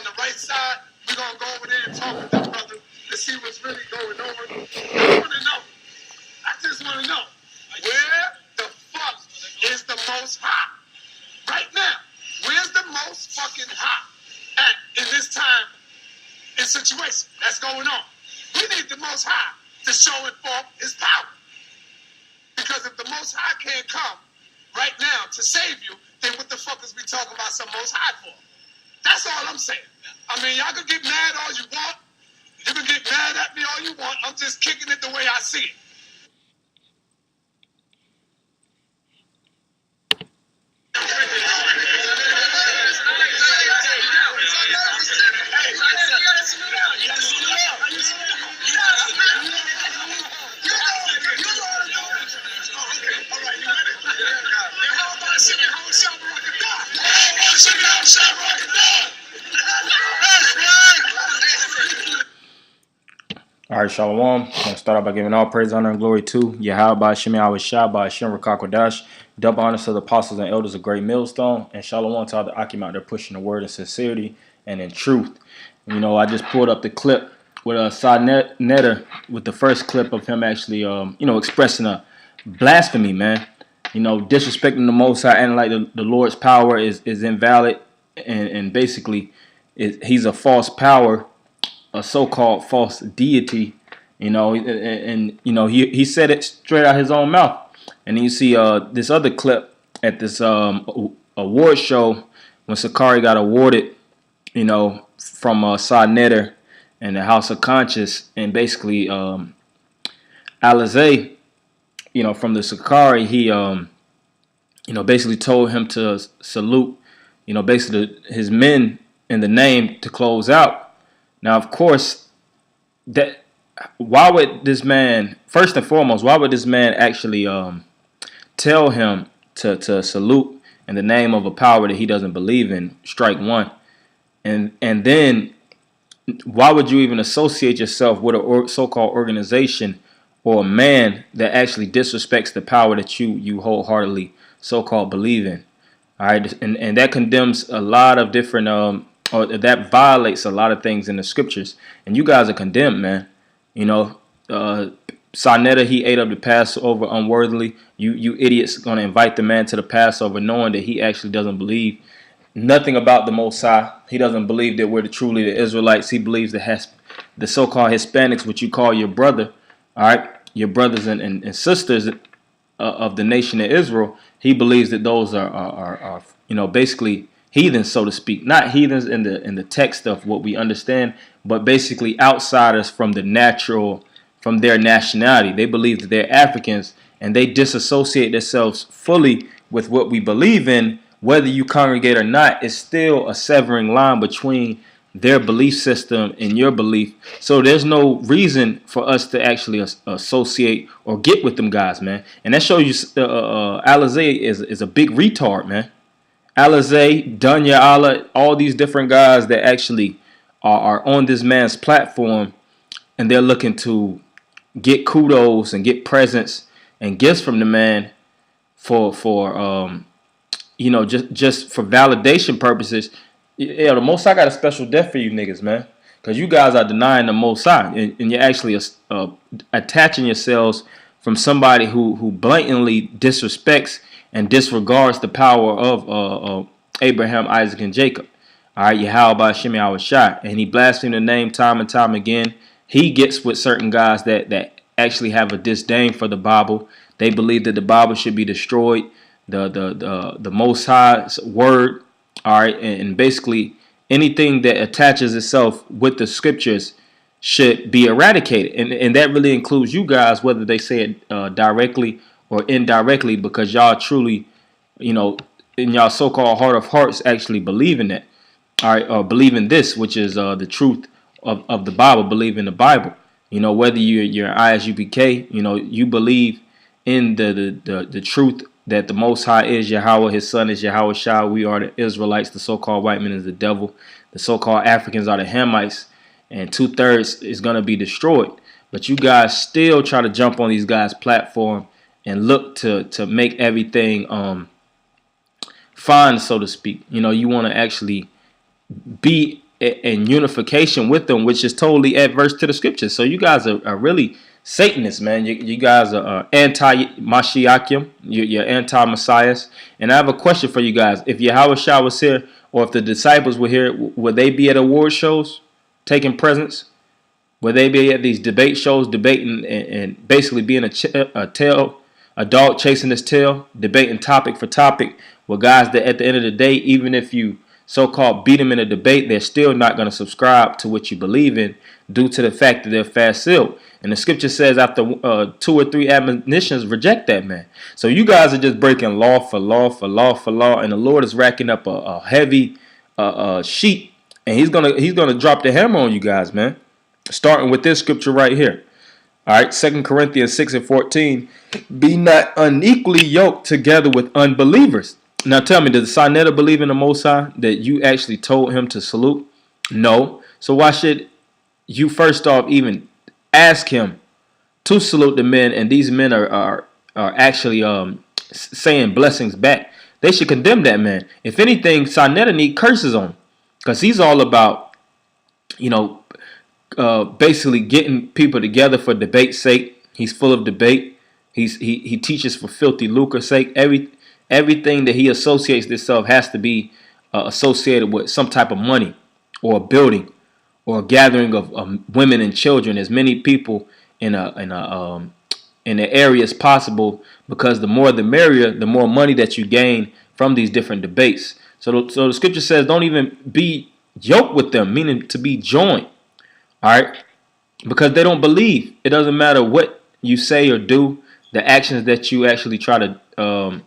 on the right side. We're going to go over there and talk with that brother to see what's really going on. I want to know. I just want to know, where the fuck is the Most High? Right now, where's the most fucking high at in this time and situation that's going on? We need the Most High to show and forth his power. Because if the Most High can't come right now to save you, then what the fuck is we talking about some Most High for? That's all I'm saying. I mean, y'all can get mad all you want. You can get mad at me all you want. I'm just kicking it the way I see it. All right, Shalom. I'm going to start out by giving all praise, honor, and glory to Yahweh, Shemi, Awashah, by Hashem, Rakakwadash. Double honors to the apostles and elders of Great Millstone. And Shalom to all the Akim out there pushing the word in sincerity and in truth. And, you know, I just pulled up the clip with Saaneter with the first clip of him actually, expressing a blasphemy, man. You know, disrespecting the Most High and like the Lord's power is invalid. And basically, he's a false power, a so-called false deity, you know, and you know he said it straight out his own mouth. And you see this other clip at this award show when Sakari got awarded, you know, from Saaneter and the House of Conscience, and basically Alizé, you know, from the Sakari, he basically told him to salute, you know, basically his men in the name to close out. Now, of course, why would this man, first and foremost, why would this man actually tell him to salute in the name of a power that he doesn't believe in? Strike one. And then why would you even associate yourself with a so-called organization or a man that actually disrespects the power that you wholeheartedly so-called believe in? All right, and that condemns a lot of different or that violates a lot of things in the scriptures. And you guys are condemned, man. You know, Saaneter, he ate up the Passover unworthily. You idiots going to invite the man to the Passover knowing that he actually doesn't believe nothing about the Most High. He doesn't believe that we're truly the Israelites. He believes that the so-called Hispanics, which you call your brother, all right, your brothers and sisters of the nation of Israel, he believes that those are you know, basically heathens, so to speak. Not heathens in the text of what we understand, but basically outsiders from their nationality. They believe that they're Africans, and they disassociate themselves fully with what we believe in. Whether you congregate or not, it's still a severing line between their belief system and your belief. So there's no reason for us to actually associate or get with them guys, man. And that shows you Alizé is a big retard, man. Alizé, Dunya Allah, all these different guys that actually are on this man's platform, and they're looking to get kudos and get presents and gifts from the man for you know, just for validation purposes. Yeah, the Most High got a special death for you niggas, man, because you guys are denying the Most High, and you're actually attaching yourselves from somebody who blatantly disrespects and disregards the power of Abraham, Isaac, and Jacob. All right, Yahweh, Shemi, Awashah, and he blasphemed the name time and time again. He gets with certain guys that actually have a disdain for the Bible. They believe that the Bible should be destroyed. The Most High's word, all right, and basically anything that attaches itself with the scriptures should be eradicated, and that really includes you guys, whether they say it directly or indirectly, because y'all truly, you know, in y'all so-called heart of hearts actually believe in that, all right, or believe in this, which is the truth of the Bible, believe in the Bible. You know, whether you're ISUPK, you know, you believe in the truth that the Most High is Yahweh, his son is Yahweh Shah. We are the Israelites, the so-called white man is the devil, the so-called Africans are the Hamites, and 2/3 is going to be destroyed. But you guys still try to jump on these guys' platform and look to make everything fine, so to speak. You know, you want to actually be in unification with them, which is totally adverse to the scriptures. So you guys are really Satanists, man. You guys are anti-Mashiachim. You're anti-Messiahs. And I have a question for you guys. If Yahweh Shah was here, or if the disciples were here, would they be at award shows taking presents? Would they be at these debate shows debating and basically being a dog chasing his tail, debating topic for topic with guys that at the end of the day, even if you so-called beat them in a debate, they're still not going to subscribe to what you believe in due to the fact that they're fast sealed. And the scripture says after 2 or 3 admonitions, reject that man. So you guys are just breaking law for law for law for law, and the Lord is racking up a heavy sheet, and he's gonna drop the hammer on you guys, man. Starting with this scripture right here. All right, 2 Corinthians 6:14. Be not unequally yoked together with unbelievers. Now tell me, does Saaneter believe in the Most High that you actually told him to salute? No. So why should you first off even ask him to salute the men, and these men are actually saying blessings back? They should condemn that man. If anything, Saaneter need curses on him, because he's all about, basically getting people together for debate's sake. He's full of debate. He teaches for filthy lucre's sake. Everything that he associates himself has to be associated with some type of money or a building or a gathering of women and children, as many people in the area as possible, because the more the merrier, the more money that you gain from these different debates. So the scripture says don't even be yoked with them, meaning to be joined. All right, because they don't believe. It doesn't matter what you say or do, the actions that you actually try to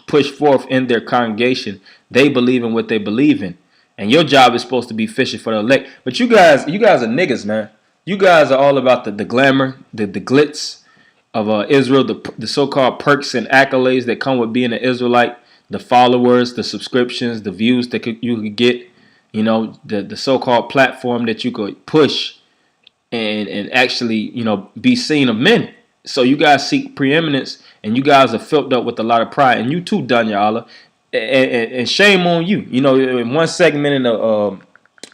push forth in their congregation, they believe in what they believe in. And your job is supposed to be fishing for the elect. But you guys are niggas, man. You guys are all about the glamour, the glitz of Israel, the so-called perks and accolades that come with being an Israelite, the followers, the subscriptions, the views that you could get, the so-called platform that you could push and actually, be seen of men. So you guys seek preeminence, and you guys are filled up with a lot of pride. And you too, Danya Allah. And shame on you. In one segment in the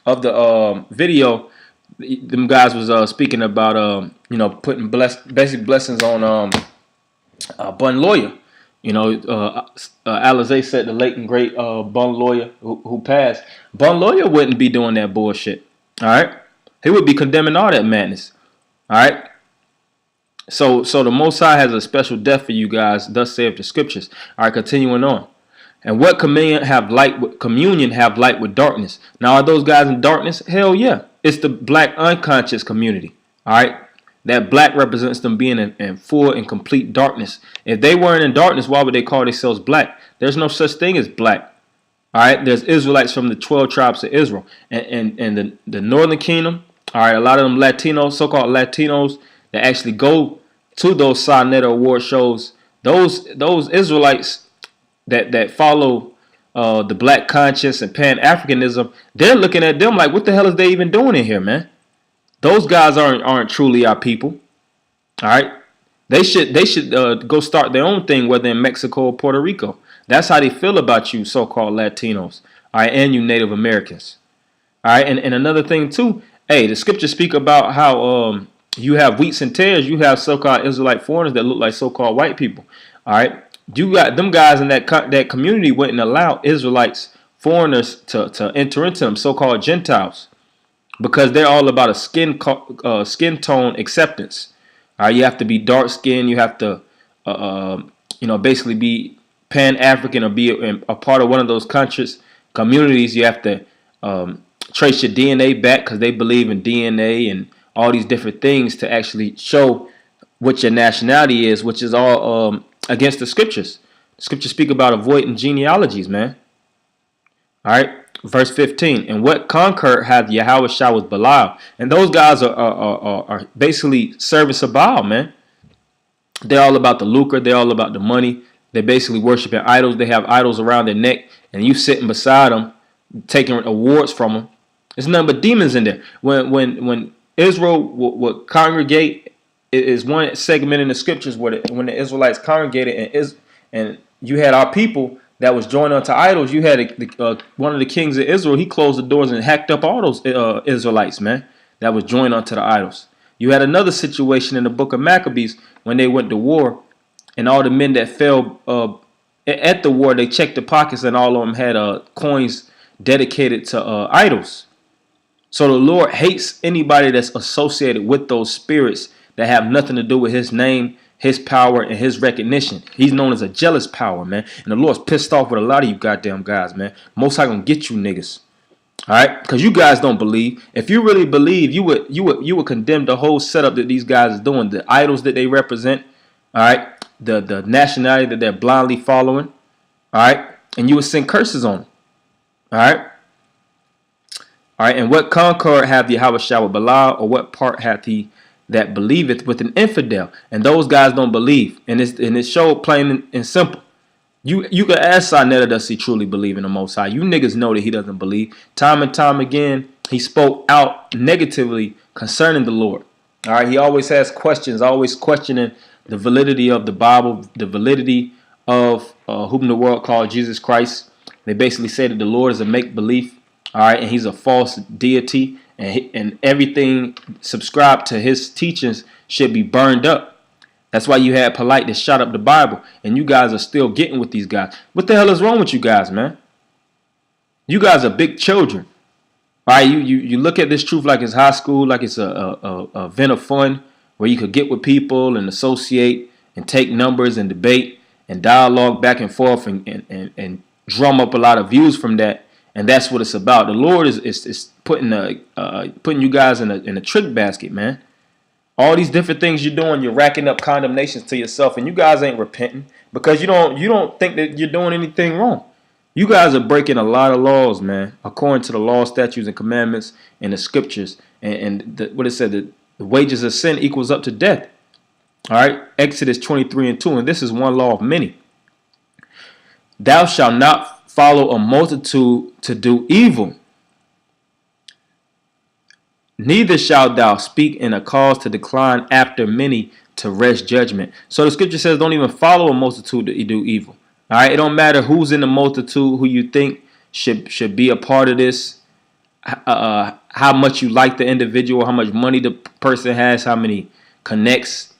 of the video, them guys was speaking about putting basic blessings on Bun Lawyer. Alizé said, the late and great Bun Lawyer who passed. Bun Lawyer wouldn't be doing that bullshit. All right, he would be condemning all that madness. All right. So the Most High has a special death for you guys. Thus saith the scriptures. All right, continuing on. And what communion have light with darkness? Now, are those guys in darkness? Hell yeah. It's the black unconscious community. All right. That black represents them being in full and complete darkness. If they weren't in darkness, why would they call themselves black? There's no such thing as black. All right. There's Israelites from the 12 tribes of Israel. And the northern kingdom. All right. A lot of them Latinos, so-called Latinos, that actually go to those Saaneter award shows. Those Israelites that follow the black conscience and Pan-Africanism, they're looking at them like, what the hell is they even doing in here, man? Those guys aren't truly our people. All right, they should go start their own thing, whether in Mexico or Puerto Rico. That's how they feel about you, so-called Latinos, all right, and you Native Americans. All right, and another thing too. Hey, the scriptures speak about how you have wheats and tares. You have so-called Israelite foreigners that look like so-called white people. All right. You got them guys in that community wouldn't allow Israelites, foreigners, to enter into them, so-called Gentiles, because they're all about a skin tone acceptance. All right, you have to be dark skinned. You have to, basically be Pan-African or be a part of one of those communities. You have to trace your DNA back, because they believe in DNA and all these different things to actually show what your nationality is, which is all against the scriptures. The scriptures speak about avoiding genealogies, man. All right, verse 15. And what conquered hath Yahweh Shah with Belial? And those guys are basically service of Baal, man. They're all about the lucre. They're all about the money. They're basically worshiping idols. They have idols around their neck, and you sitting beside them, taking awards from them. There's nothing but demons in there. When Israel would congregate, is one segment in the scriptures where when the Israelites congregated and you had our people that was joined unto idols. You had one of the kings of Israel. He closed the doors and hacked up all those Israelites, man, that was joined unto the idols. You had another situation in the book of Maccabees when they went to war, and all the men that fell at the war, they checked the pockets, and all of them had coins dedicated to idols. So the Lord hates anybody that's associated with those spirits that have nothing to do with his name, his power, and his recognition. He's known as a jealous power, man. And the Lord's pissed off with a lot of you goddamn guys, man. Most High gonna get you niggas. All right? Because you guys don't believe. If you really believe, you would condemn the whole setup that these guys is doing, the idols that they represent, all right? The nationality that they're blindly following, all right? And you would send curses on them. All right? All right, and what concord hath Yahweh with Belial, or what part hath he that believeth with an infidel? And those guys don't believe. And it's showed plain and simple. You can ask Saaneter, does he truly believe in the Most High? You niggas know that he doesn't believe. Time and time again, he spoke out negatively concerning the Lord. All right, he always has questions, always questioning the validity of the Bible, the validity of whom the world called Jesus Christ. They basically say that the Lord is a make-believe. All right, and he's a false deity, and everything subscribed to his teachings should be burned up. That's why you had Polite that shot up the Bible, and you guys are still getting with these guys. What the hell is wrong with you guys, man? You guys are big children. All right, you look at this truth like it's high school, like it's a event of fun where you could get with people and associate and take numbers and debate and dialogue back and forth and drum up a lot of views from that. And that's what it's about. The Lord is putting you guys in a trick basket, man. All these different things you're doing, you're racking up condemnations to yourself, and you guys ain't repenting because you don't think that you're doing anything wrong. You guys are breaking a lot of laws, man, according to the law, statutes, and commandments and the scriptures. What it said, the wages of sin equals up to death. All right, Exodus 23:2, and this is one law of many. Thou shalt not follow a multitude to do evil, neither shalt thou speak in a cause to decline after many to wrest judgment. So the scripture says don't even follow a multitude to do evil. All right, it don't matter who's in the multitude, who you think should be a part of this, how much you like the individual, how much money the person has, how many connects,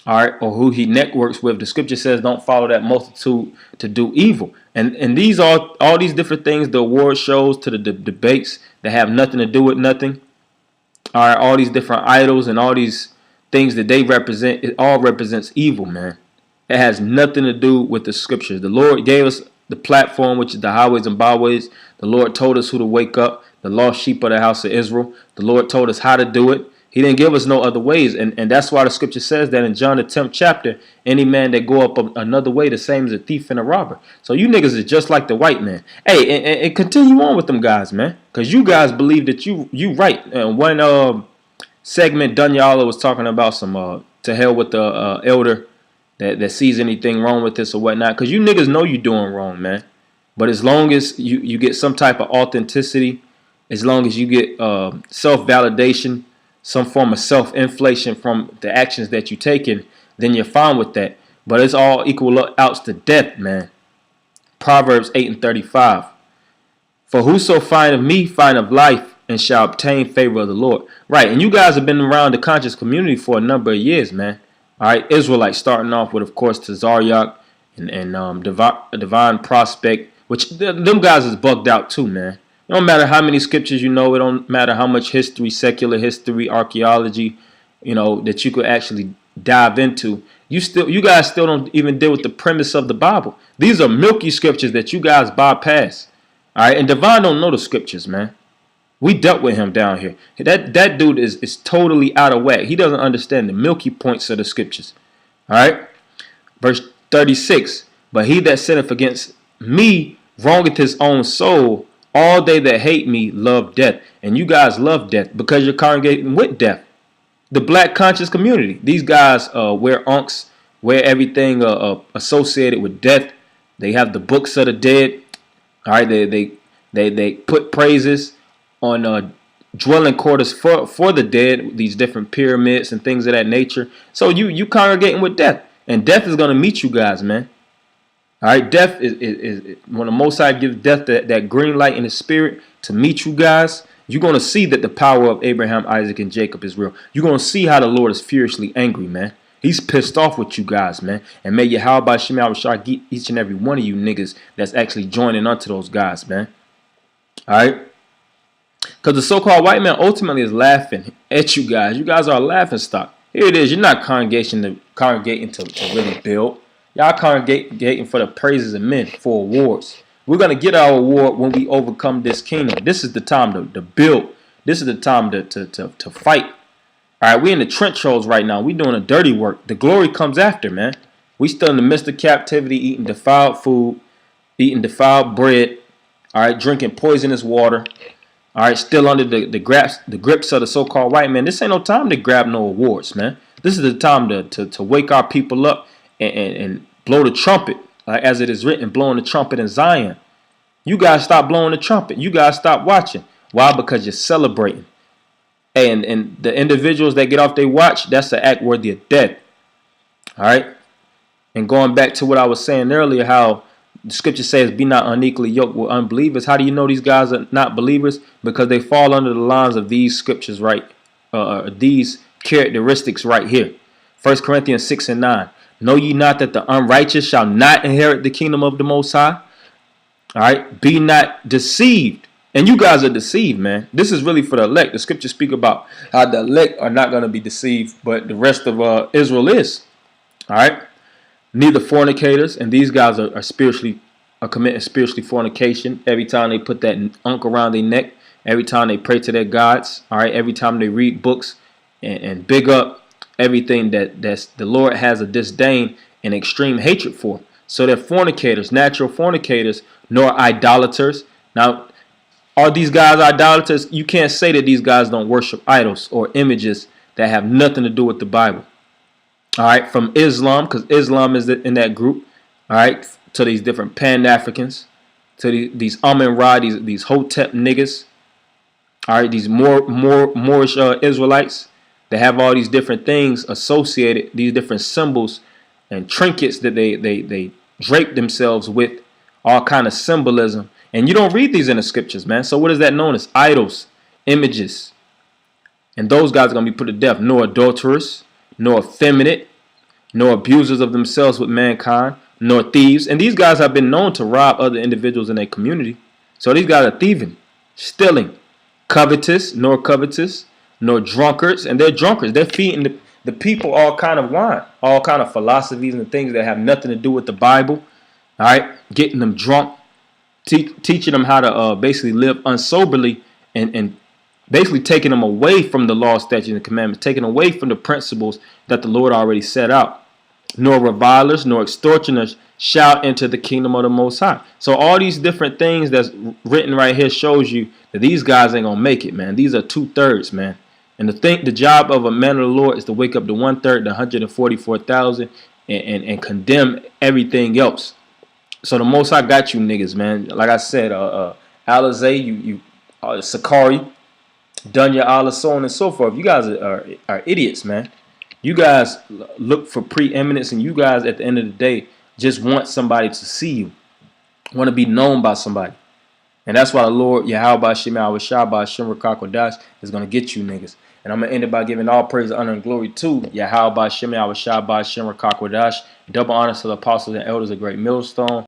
all right, or who he networks with. The scripture says don't follow that multitude to do evil. And these are all these different things, the award shows to the debates that have nothing to do with nothing. All right, all these different idols and all these things that they represent, it all represents evil, man. It has nothing to do with the scriptures. The Lord gave us the platform, which is the highways and byways. The Lord told us who to wake up, the lost sheep of the house of Israel. The Lord told us how to do it. He didn't give us no other ways. And that's why the scripture says that in John the 10th chapter, any man that go up another way, the same as a thief and a robber. So you niggas is just like the white man. Hey, and continue on with them guys, man. Because you guys believe that you right. One segment, Dunyala was talking about some to hell with the elder that sees anything wrong with this or whatnot. Because you niggas know you're doing wrong, man. But as long as you get some type of authenticity, as long as you get self-validation, some form of self-inflation from the actions that you're taking, then you're fine with that. But it's all equal outs to death, man. Proverbs 8:35. For whoso findeth me findeth life and shall obtain favor of the Lord. Right, and you guys have been around the conscious community for a number of years, man. All right, Israelites, starting off with, of course, Tazaryak and Divine Prospect, which them guys is bugged out too, man. It don't matter how many scriptures you know. It don't matter how much history, secular history, archaeology, that you could actually dive into. You guys still don't even deal with the premise of the Bible. These are milky scriptures that you guys bypass. All right, and Divine don't know the scriptures, man. We dealt with him down here. That dude is totally out of whack. He doesn't understand the milky points of the scriptures. All right, verse 36. But he that sinneth against me wrongeth his own soul. All they that hate me love death. And you guys love death because you're congregating with death. The black conscious community. These guys wear unks, wear everything associated with death. They have the books of the dead. All right, they put praises on dwelling quarters for the dead, these different pyramids and things of that nature. So you congregating with death. And death is going to meet you guys, man. All right, death is when the Most High gives death that green light in the spirit to meet you guys. You're going to see that the power of Abraham, Isaac, and Jacob is real. You're going to see how the Lord is furiously angry, man. He's pissed off with you guys, man. And may Yahweh Shem Shah get each and every one of you niggas that's actually joining unto those guys, man. All right? Because the so-called white man ultimately is laughing at you guys. You guys are a laughing stock. Here it is. You're not congregating to really build. Y'all congregating for the praises of men, for awards. We're going to get our award when we overcome this kingdom. This is the time to build. This is the time to fight. All right, we in the trench holes right now. We doing the dirty work. The glory comes after, man. We still in the midst of captivity, eating defiled food, eating defiled bread, all right, drinking poisonous water, all right, still under the grips of the so-called white man. This ain't no time to grab no awards, man. This is the time to wake our people up and blow the trumpet, as it is written, blowing the trumpet in Zion. You guys stop blowing the trumpet. You guys stop watching. Why? Because you're celebrating. And the individuals that get off their watch, that's an act worthy of death. All right? And going back to what I was saying earlier, how the scripture says, be not unequally yoked with unbelievers. How do you know these guys are not believers? Because they fall under the lines of these scriptures, right? These characteristics right here. 1 Corinthians 6 and 9. Know ye not that the unrighteous shall not inherit the kingdom of the Most High? All right? Be not deceived. And you guys are deceived, man. This is really for the elect. The scriptures speak about how the elect are not going to be deceived, but the rest of Israel is. All right? Neither fornicators, and these guys are committing spiritually fornication every time they put that unk around their neck, every time they pray to their gods, all right? Every time they read books and big up everything that's the Lord has a disdain and extreme hatred for. So they're fornicators, natural fornicators, nor idolaters. Now, are these guys idolaters? You can't say that these guys don't worship idols or images that have nothing to do with the Bible. All right, from Islam, because Islam is in that group. All right, to these different Pan-Africans, to these Amun-Ra, these Hotep niggas. All right, these Moorish Israelites that have all these different things associated, these different symbols and trinkets that they drape themselves with, all kind of symbolism. And you don't read these in the scriptures, man. So what is that known as? Idols, images. And those guys are going to be put to death. Nor adulterers, nor effeminate, nor abusers of themselves with mankind, nor thieves. And these guys have been known to rob other individuals in their community. So these guys are thieving, stealing, covetous, nor drunkards. And they're drunkards. They're feeding the people all kind of wine, all kind of philosophies and things that have nothing to do with the Bible. All right, getting them drunk. Teaching them how to basically live unsoberly and basically taking them away from the law, statutes, and commandments, taking away from the principles that the Lord already set out. Nor revilers, nor extortioners shall enter the kingdom of the Most High. So all these different things that's written right here shows you that these guys ain't going to make it, man. These are 2/3, man. And the job of a man of the Lord is to wake up the 1/3, the 144,000, and condemn everything else. So the Most High got you niggas, man. Like I said, Alizé, Sakari, Dunya, Allah, so on and so forth. You guys are idiots, man. You guys look for preeminence, and you guys, at the end of the day, just want somebody to see you, want to be known by somebody. And that's why the Lord, Yahweh Shem Shah Shem Kodash, is going to get you niggas. And I'm going to end it by giving all praise, honor, and glory to Yahweh Shem Shah Shem Kodash. Double honors to the apostles and elders of Great Millstone.